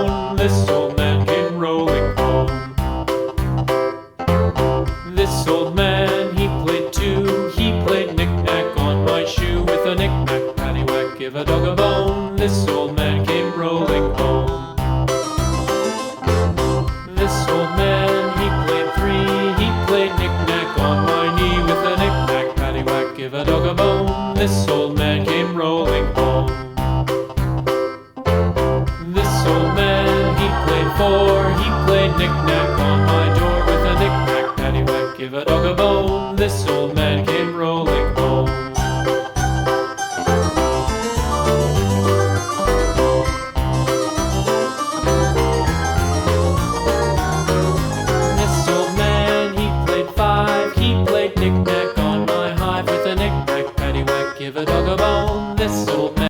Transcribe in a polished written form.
bone. This old man came rolling home. This old man, he played too. He played knick-knack on my shoe. With a knick-knack, paddywhack, give a dog a bone. This old man came rolling home. This old man, he played three. He played knick-knack on my knee. With a knick-knack, paddywhack, give a dog a bone. This old man came rolling home. This old man, he played four. He played knick-knack on my door. With a knick-knack, paddywhack, give a dog a bone. This old man came